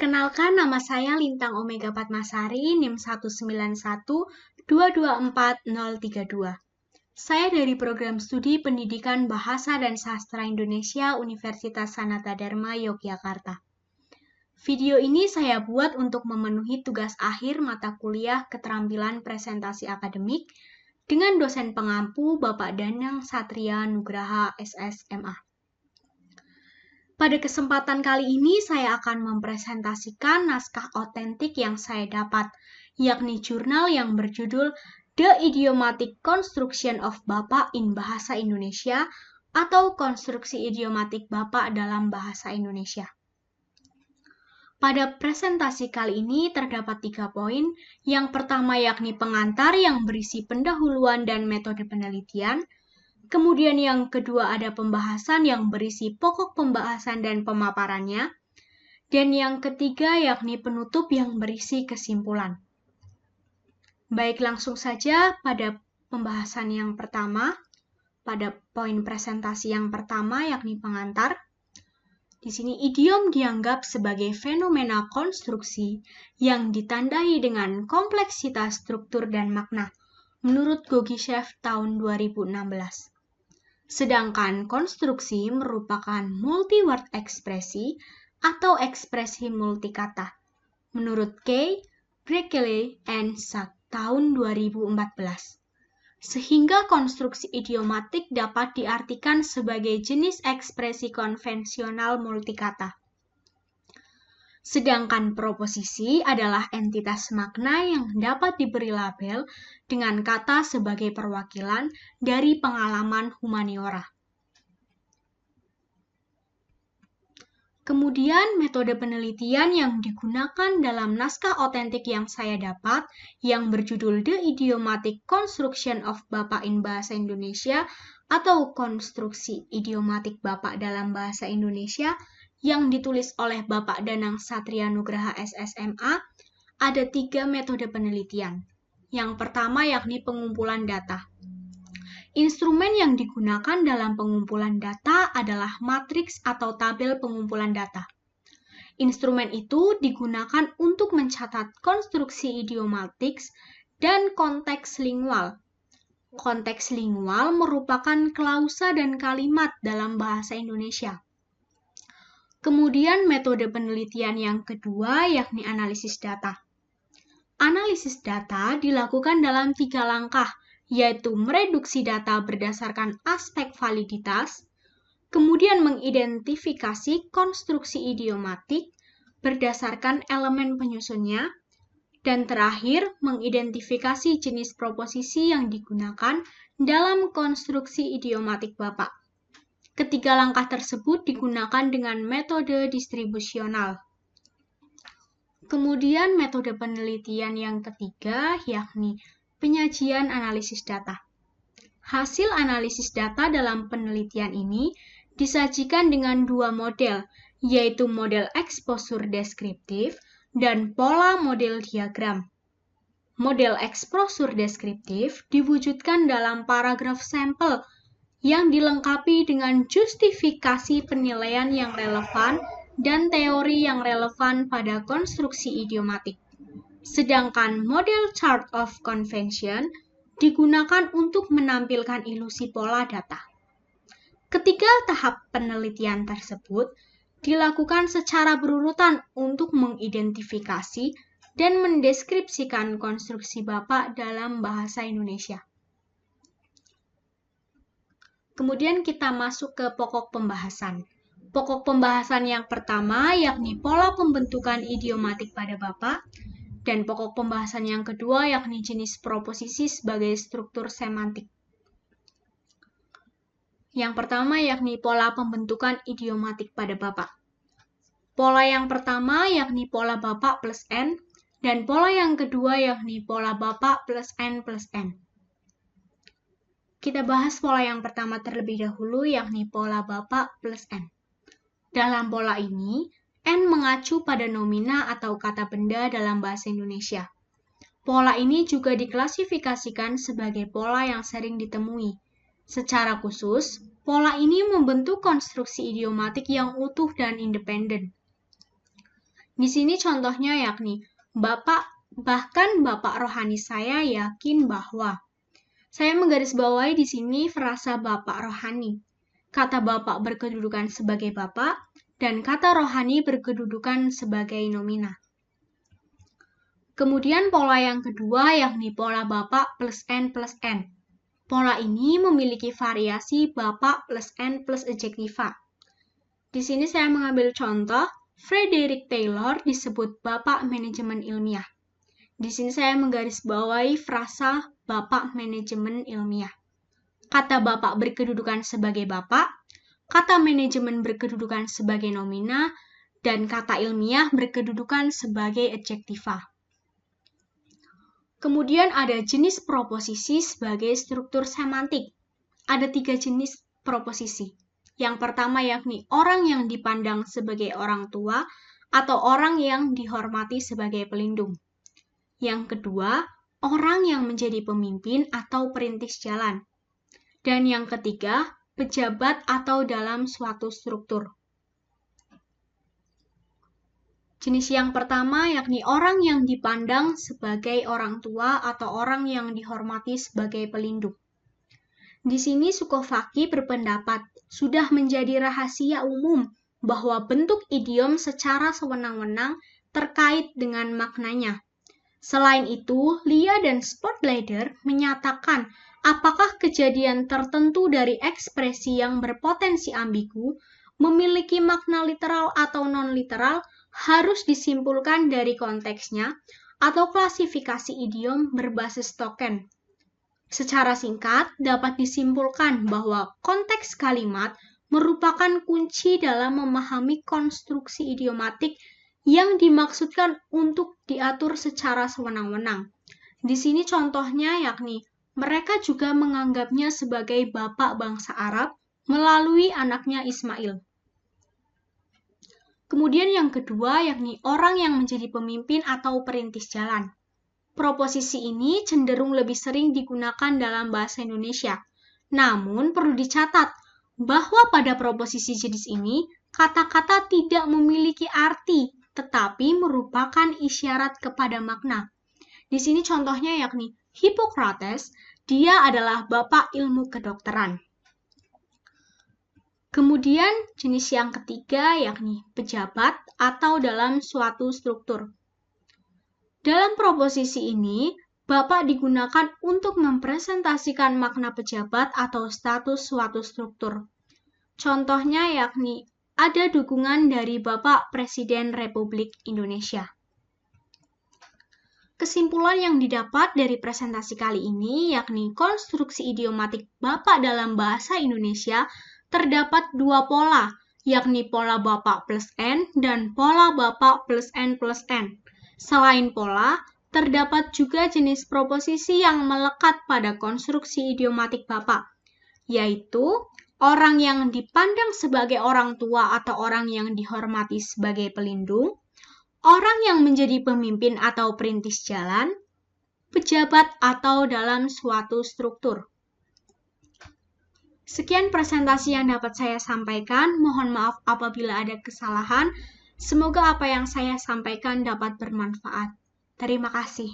Perkenalkan, nama saya Lintang Omega Padmasari, NIM 191224032. Saya dari Program Studi Pendidikan Bahasa dan Sastra Indonesia Universitas Sanata Dharma, Yogyakarta. Video ini saya buat untuk memenuhi tugas akhir mata kuliah Keterampilan Presentasi Akademik dengan dosen pengampu Bapak Danang Satria Nugraha SSMA. Pada kesempatan kali ini saya akan mempresentasikan naskah otentik yang saya dapat, yakni jurnal yang berjudul The Idiomatic Construction of Bapak in Bahasa Indonesia atau Konstruksi Idiomatik Bapak dalam Bahasa Indonesia. Pada presentasi kali ini terdapat 3 poin. Yang pertama yakni pengantar yang berisi pendahuluan dan metode penelitian. Kemudian yang kedua ada pembahasan yang berisi pokok pembahasan dan pemaparannya. Dan yang ketiga yakni penutup yang berisi kesimpulan. Baik, langsung saja pada pembahasan yang pertama, pada poin presentasi yang pertama yakni pengantar. Di sini idiom dianggap sebagai fenomena konstruksi yang ditandai dengan kompleksitas struktur dan makna, menurut Gogishev tahun 2016. Sedangkan konstruksi merupakan multi-word ekspresi atau ekspresi multikata, menurut K. Brekele and Sack tahun 2014. Sehingga konstruksi idiomatik dapat diartikan sebagai jenis ekspresi konvensional multikata. Sedangkan proposisi adalah entitas makna yang dapat diberi label dengan kata sebagai perwakilan dari pengalaman humaniora. Kemudian metode penelitian yang digunakan dalam naskah otentik yang saya dapat, yang berjudul The Idiomatic Construction of Bapak in Bahasa Indonesia atau Konstruksi Idiomatik Bapak dalam Bahasa Indonesia, yang ditulis oleh Bapak Danang Satria Nugraha SSMA, ada 3 metode penelitian. Yang pertama yakni pengumpulan data. Instrumen yang digunakan dalam pengumpulan data adalah matriks atau tabel pengumpulan data. Instrumen itu digunakan untuk mencatat konstruksi idiomatik dan konteks lingual. Konteks lingual merupakan klausa dan kalimat dalam bahasa Indonesia. Kemudian metode penelitian yang kedua yakni analisis data. Analisis data dilakukan dalam 3 langkah, yaitu mereduksi data berdasarkan aspek validitas, kemudian mengidentifikasi konstruksi idiomatik berdasarkan elemen penyusunnya, dan terakhir mengidentifikasi jenis proposisi yang digunakan dalam konstruksi idiomatik Bapak. Ketiga langkah tersebut digunakan dengan metode distribusional. Kemudian metode penelitian yang ketiga yakni penyajian analisis data. Hasil analisis data dalam penelitian ini disajikan dengan 2 model, yaitu model exposure deskriptif dan pola model diagram. Model exposure deskriptif diwujudkan dalam paragraf sampel yang dilengkapi dengan justifikasi penilaian yang relevan dan teori yang relevan pada konstruksi idiomatik. Sedangkan model chart of convention digunakan untuk menampilkan ilusi pola data. Ketiga tahap penelitian tersebut dilakukan secara berurutan untuk mengidentifikasi dan mendeskripsikan konstruksi Bapak dalam bahasa Indonesia. Kemudian kita masuk ke pokok pembahasan. Pokok pembahasan yang pertama yakni pola pembentukan idiomatik pada Bapak, dan pokok pembahasan yang kedua yakni jenis proposisi sebagai struktur semantik. Yang pertama yakni pola pembentukan idiomatik pada Bapak. Pola yang pertama yakni pola Bapak plus N, dan pola yang kedua yakni pola Bapak plus N plus N. Kita bahas pola yang pertama terlebih dahulu, yakni pola Bapak plus N. Dalam pola ini, N mengacu pada nomina atau kata benda dalam bahasa Indonesia. Pola ini juga diklasifikasikan sebagai pola yang sering ditemui. Secara khusus, pola ini membentuk konstruksi idiomatik yang utuh dan independen. Di sini contohnya yakni, bahkan Bapak rohani saya yakin bahwa. Saya menggarisbawahi di sini frasa Bapak rohani. Kata Bapak berkedudukan sebagai Bapak, dan kata rohani berkedudukan sebagai nomina. Kemudian pola yang kedua yakni pola Bapak plus N plus N. Pola ini memiliki variasi Bapak plus N plus adjektiva. Di sini saya mengambil contoh, Frederick Taylor disebut Bapak Manajemen Ilmiah. Di sini saya menggarisbawahi frasa Bapak Manajemen Ilmiah. Kata Bapak berkedudukan sebagai Bapak, kata manajemen berkedudukan sebagai nomina, dan kata ilmiah berkedudukan sebagai adjektiva. Kemudian ada jenis proposisi sebagai struktur semantik. Ada 3 jenis proposisi. Yang pertama yakni orang yang dipandang sebagai orang tua atau orang yang dihormati sebagai pelindung. Yang kedua, orang yang menjadi pemimpin atau perintis jalan. Dan yang ketiga, pejabat atau dalam suatu struktur. Jenis yang pertama yakni orang yang dipandang sebagai orang tua atau orang yang dihormati sebagai pelindung. Di sini Sukhovaki berpendapat sudah menjadi rahasia umum bahwa bentuk idiom secara sewenang-wenang terkait dengan maknanya. Selain itu, Lia dan Sportlader menyatakan apakah kejadian tertentu dari ekspresi yang berpotensi ambigu memiliki makna literal atau non-literal harus disimpulkan dari konteksnya atau klasifikasi idiom berbasis token. Secara singkat, dapat disimpulkan bahwa konteks kalimat merupakan kunci dalam memahami konstruksi idiomatik yang dimaksudkan untuk diatur secara sewenang-wenang. Di sini contohnya yakni mereka juga menganggapnya sebagai bapak bangsa Arab melalui anaknya Ismail. Kemudian yang kedua yakni orang yang menjadi pemimpin atau perintis jalan. Proposisi ini cenderung lebih sering digunakan dalam bahasa Indonesia. Namun perlu dicatat bahwa pada proposisi jenis ini kata-kata tidak memiliki arti, tetapi merupakan isyarat kepada makna. Di sini contohnya yakni Hippocrates, dia adalah bapak ilmu kedokteran. Kemudian jenis yang ketiga yakni pejabat atau dalam suatu struktur. Dalam proposisi ini, bapak digunakan untuk mempresentasikan makna pejabat atau status suatu struktur. Contohnya yakni ada dukungan dari Bapak Presiden Republik Indonesia. Kesimpulan yang didapat dari presentasi kali ini yakni konstruksi idiomatik Bapak dalam bahasa Indonesia terdapat 2 pola, yakni pola Bapak plus N dan pola Bapak plus N plus N. Selain pola, terdapat juga jenis proposisi yang melekat pada konstruksi idiomatik Bapak, yaitu orang yang dipandang sebagai orang tua atau orang yang dihormati sebagai pelindung, orang yang menjadi pemimpin atau perintis jalan, pejabat atau dalam suatu struktur. Sekian presentasi yang dapat saya sampaikan. Mohon maaf apabila ada kesalahan. Semoga apa yang saya sampaikan dapat bermanfaat. Terima kasih.